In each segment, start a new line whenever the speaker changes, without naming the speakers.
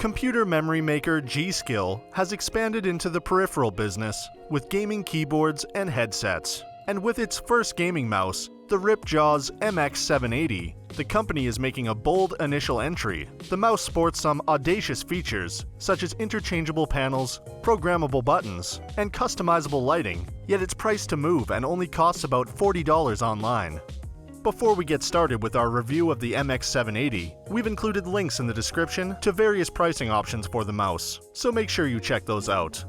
Computer memory maker G.Skill has expanded into the peripheral business with gaming keyboards and headsets. And with its first gaming mouse, the Ripjaws MX780, the company is making a bold initial entry. The mouse sports some audacious features, such as interchangeable panels, programmable buttons, and customizable lighting, yet it's priced to move and only costs about $40 online. Before we get started with our review of the MX780, we've included links in the description to various pricing options for the mouse, so make sure you check those out.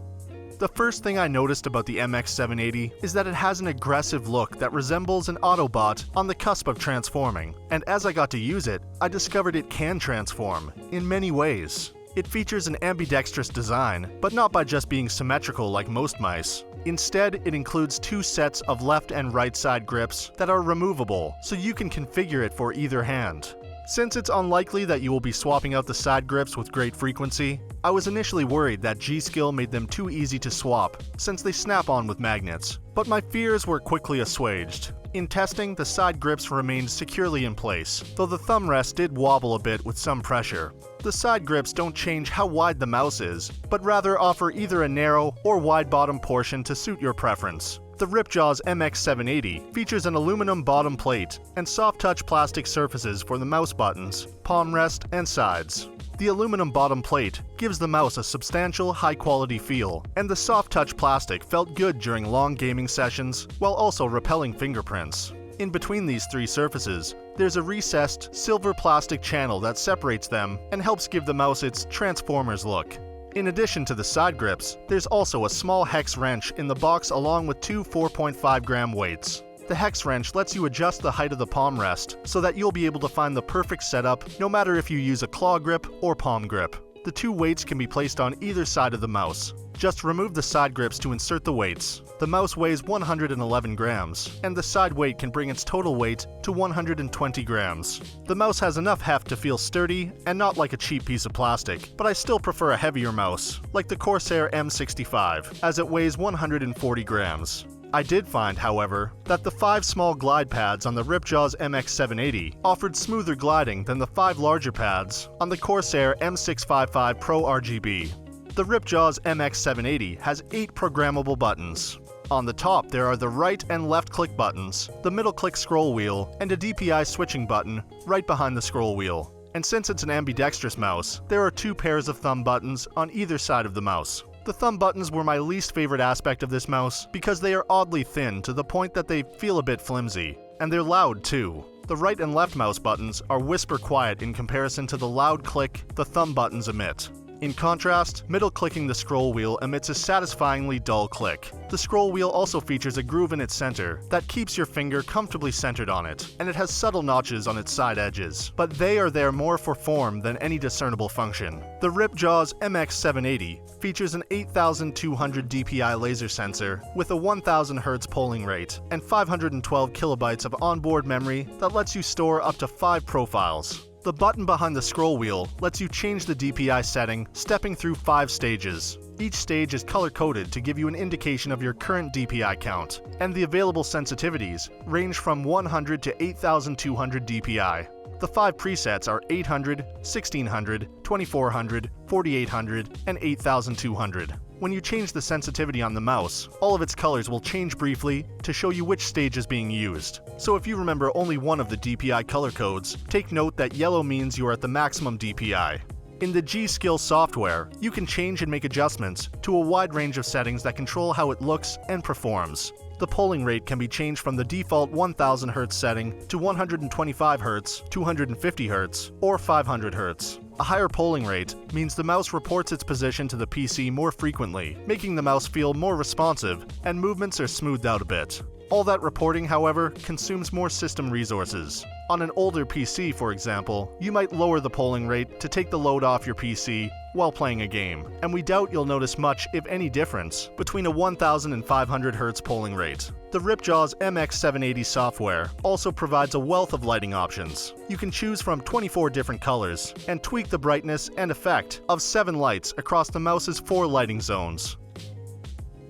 The first thing I noticed about the MX780 is that it has an aggressive look that resembles an Autobot on the cusp of transforming, and as I got to use it, I discovered it can transform in many ways. It features an ambidextrous design, but not by just being symmetrical like most mice. Instead, it includes two sets of left and right side grips that are removable, so you can configure it for either hand. Since it's unlikely that you will be swapping out the side grips with great frequency, I was initially worried that G.Skill made them too easy to swap, since they snap on with magnets. But my fears were quickly assuaged. In testing, the side grips remained securely in place, though the thumb rest did wobble a bit with some pressure. The side grips don't change how wide the mouse is, but rather offer either a narrow or wide bottom portion to suit your preference. The Ripjaws MX780 features an aluminum bottom plate and soft-touch plastic surfaces for the mouse buttons, palm rest, and sides. The aluminum bottom plate gives the mouse a substantial, high-quality feel, and the soft-touch plastic felt good during long gaming sessions while also repelling fingerprints. In between these three surfaces, there's a recessed silver plastic channel that separates them and helps give the mouse its Transformers look. In addition to the side grips, there's also a small hex wrench in the box along with two 4.5 gram weights. The hex wrench lets you adjust the height of the palm rest so that you'll be able to find the perfect setup no matter if you use a claw grip or palm grip. The two weights can be placed on either side of the mouse. Just remove the side grips to insert the weights. The mouse weighs 111 grams, and the side weight can bring its total weight to 120 grams. The mouse has enough heft to feel sturdy and not like a cheap piece of plastic, but I still prefer a heavier mouse, like the Corsair M65, as it weighs 140 grams. I did find, however, that the 5 small glide pads on the Ripjaws MX780 offered smoother gliding than the 5 larger pads on the Corsair M655 Pro RGB. The Ripjaws MX780 has 8 programmable buttons. On the top, there are the right and left click buttons, the middle click scroll wheel, and a DPI switching button right behind the scroll wheel. And since it's an ambidextrous mouse, there are 2 pairs of thumb buttons on either side of the mouse. The thumb buttons were my least favorite aspect of this mouse because they are oddly thin to the point that they feel a bit flimsy. And they're loud too. The right and left mouse buttons are whisper quiet in comparison to the loud click the thumb buttons emit. In contrast, middle clicking the scroll wheel emits a satisfyingly dull click. The scroll wheel also features a groove in its center that keeps your finger comfortably centered on it, and it has subtle notches on its side edges, but they are there more for form than any discernible function. The Ripjaws MX780 features an 8200 DPI laser sensor with a 1000 Hz polling rate and 512 kilobytes of onboard memory that lets you store up to 5 profiles. The button behind the scroll wheel lets you change the DPI setting, stepping through 5 stages. Each stage is color-coded to give you an indication of your current DPI count, and the available sensitivities range from 100 to 8200 DPI. The 5 presets are 800, 1600, 2400, 4800, and 8200. When you change the sensitivity on the mouse, all of its colors will change briefly to show you which stage is being used. So if you remember only one of the DPI color codes, take note that yellow means you are at the maximum DPI. In the G.Skill software, you can change and make adjustments to a wide range of settings that control how it looks and performs. The polling rate can be changed from the default 1000 Hz setting to 125 Hz, 250 Hz, or 500 Hz. A higher polling rate means the mouse reports its position to the PC more frequently, making the mouse feel more responsive, and movements are smoothed out a bit. All that reporting, however, consumes more system resources. On an older PC, for example, you might lower the polling rate to take the load off your PC while playing a game, and we doubt you'll notice much, if any, difference between a 1000 and 500 Hz polling rate. The Ripjaws MX780 software also provides a wealth of lighting options. You can choose from 24 different colors and tweak the brightness and effect of 7 lights across the mouse's 4 lighting zones.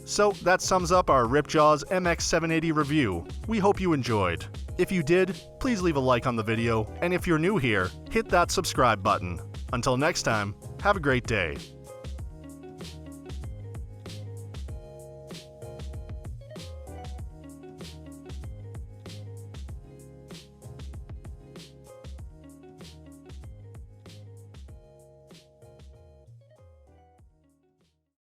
So that sums up our Ripjaws MX780 review. We hope you enjoyed. If you did, please leave a like on the video, and if you're new here, hit that subscribe button. Until next time, have a great day.